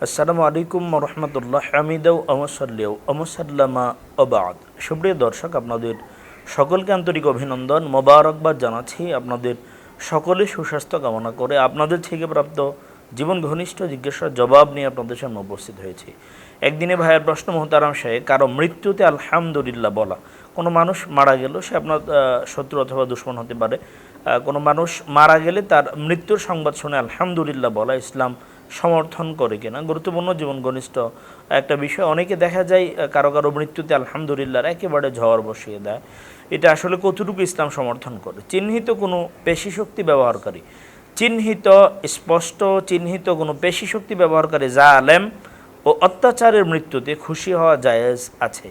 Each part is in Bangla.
আসসালামু আলাইকুম রহমতুল্লাহ হামিদাউ আমসাল্লিউ আমসাল্লামা আবাদ। সুপ্রিয় দর্শক, আপনাদের সকলকে আন্তরিক অভিনন্দন, মোবারকবাদ জানাচ্ছি। আপনাদের সকলে সুস্বাস্থ্য কামনা করে আপনাদের থেকে প্রাপ্ত জীবন ঘনিষ্ঠ জিজ্ঞাসার জবাব নিয়ে আপনাদের সামনে উপস্থিত হয়েছি। একদিনে ভাইয়ের প্রশ্ন, মোহতারাম সাহেব, কারো মৃত্যুতে আলহামদুলিল্লাহ বলা। কোনো মানুষ মারা গেল, সে আপনার শত্রু অথবা দুশ্মন হতে পারে। কোনো মানুষ মারা গেলে তার মৃত্যুর সংবাদ শুনে আলহামদুলিল্লাহ বলা ইসলাম সমর্থন করে কিনা? গুরুত্বপূর্ণ জীবন ঘনিষ্ঠ একটা বিষয়। অনেকে দেখা যায় কারো কারো মৃত্যুতে আলহামদুলিল্লাহ একেবারে ঝড় বসিয়ে দেয়। এটা আসলে কতটুকু ইসলাম সমর্থন করে? চিহ্নিত কোনো পেশি শক্তি ব্যবহারকারী, চিহ্নিত কোনো পেশি শক্তি ব্যবহারকারী জালেম ও অত্যাচারের মৃত্যুতে খুশি হওয়া জায়েজ আছে।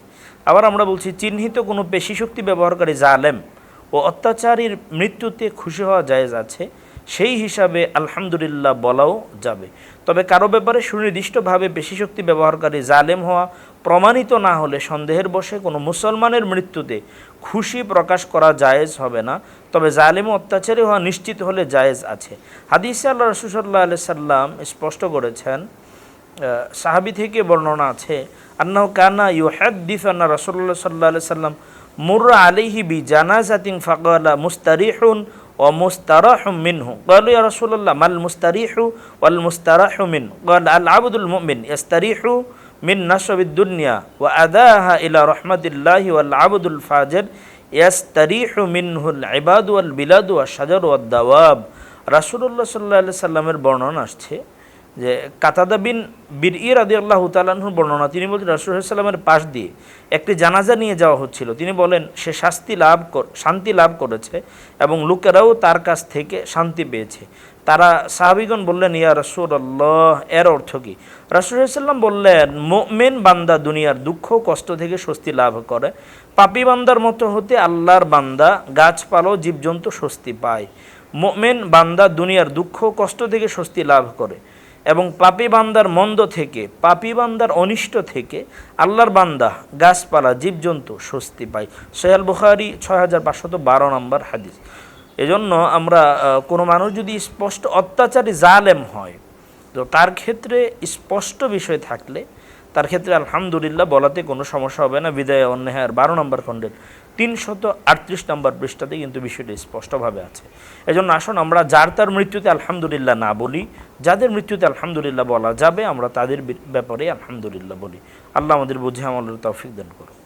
আবার আমরা বলছি, চিহ্নিত কোনো পেশি শক্তি ব্যবহারকারী জালেম ও অত্যাচারীর মৃত্যুতে খুশি হওয়া জায়েজ আছে, সেই হিসাবে আলহামদুলিল্লাহ বলাও যাবে। তবে কারো ব্যাপারে সুনির্দিষ্টভাবে পেশিশক্তি ব্যবহারকারী জালেম হওয়া প্রমাণিত না হলে সন্দেহের বশে কোনো মুসলমানের মৃত্যুতে খুশি প্রকাশ করা জায়েজ হবে না। তবে জালেম ও অত্যাচারী হওয়া নিশ্চিত হলে জায়েজ আছে। হাদিসে আল্লাহ রাসূল সাল্লাল্লাহু আলাইহি সাল্লাম স্পষ্ট করেছেন, সাহাবী থেকে বর্ণনা আছে, আন্নাহু কানা ইউহাদ্দিসু আন্না রাসূলুল্লাহ সাল্লাল্লাহু আলাইহি সাল্লাম মুররা আলাইহি বিজানাজাতিন ফাকালা মুস্তারিহুন ও মুস্তারাহু মিনহু। ক্বালু ইয়া রাসূলুল্লাহ মাল মুস্তারিহু ওয়াল মুস্তারাহু মিনহু? ক্বালা আল আবদুল মুমিন ইস্তারিহু মিন নাসবিদ দুনিয়া ওয়া আদাহা ইলা রাহমাতিল্লাহি ওয়াল আবদুল ফাজির ইস্তারিহু মিনহুল ইবাদু ওয়াল বিলাদু ওয়াশ শাজারু ওয়াদ দাওয়াব। রাসূলুল্লাহ সাল্লাল্লাহু আলাইহি সাল্লামের বর্ণনা আসছে যে কাতাদা বিন বিরঈ রাদিয়াল্লাহু তাআলা আনহুর বর্ণনা। তিনি বলেন, রাসূলুল্লাহ সাল্লাল্লাহু আলাইহি সাল্লামের পাশ দিয়ে একটি জানাজা নিয়ে যাওয়া হচ্ছিল। তিনি বলেন, সে শান্তি লাভ করেছে এবং লোকেরাও তার কাছ থেকে শান্তি পেয়েছে। তারা সাহাবীগণ বললেন, ইয়া রাসূলুল্লাহ, এর অর্থ কি? রাসূলুল্লাহ সাল্লাল্লাহু আলাইহি সাল্লাম বললেন, মুমিন বান্দা দুনিয়ার দুঃখ কষ্ট থেকে স্বস্তি লাভ করে। পাপী বান্দার মতো হতে আল্লাহর বান্দা গাছপালা জীবজন্তু স্বস্তি পায়। মুমিন বান্দা দুনিয়ার দুঃখ কষ্ট থেকে স্বস্তি লাভ করে এবং পাপী বান্দার মন্দ থেকে, পাপী বান্দার অনিষ্ট থেকে আল্লাহর বান্দা গাছপালা জীবজন্তু স্বস্তি পায়। সহিহ বুখারী 6512 নম্বর হাদিস। এজন্য আমরা কোনো মানুষ যদি স্পষ্ট অত্যাচারী জালেম হয়, তো তার ক্ষেত্রে স্পষ্ট বিষয় থাকলে তার ক্ষেত্রে আলহামদুলিল্লাহ বলাতে কোনো সমস্যা হবে না। বিদায় অন্যায়ের 12 নম্বর খণ্ডের 338 নম্বর পৃষ্ঠাতে কিন্তু বিষয়টি স্পষ্টভাবে আছে। এজন্য আসুন আমরা যার তার মৃত্যুতে আলহামদুলিল্লাহ না বলি, যাদের মৃত্যুতে আলহামদুলিল্লাহ বলা যাবে আমরা তাদের ব্যাপারে আলহামদুলিল্লাহ বলি। আল্লাহ আমাদের বুঝে আমলের তৌফিক দান করুন।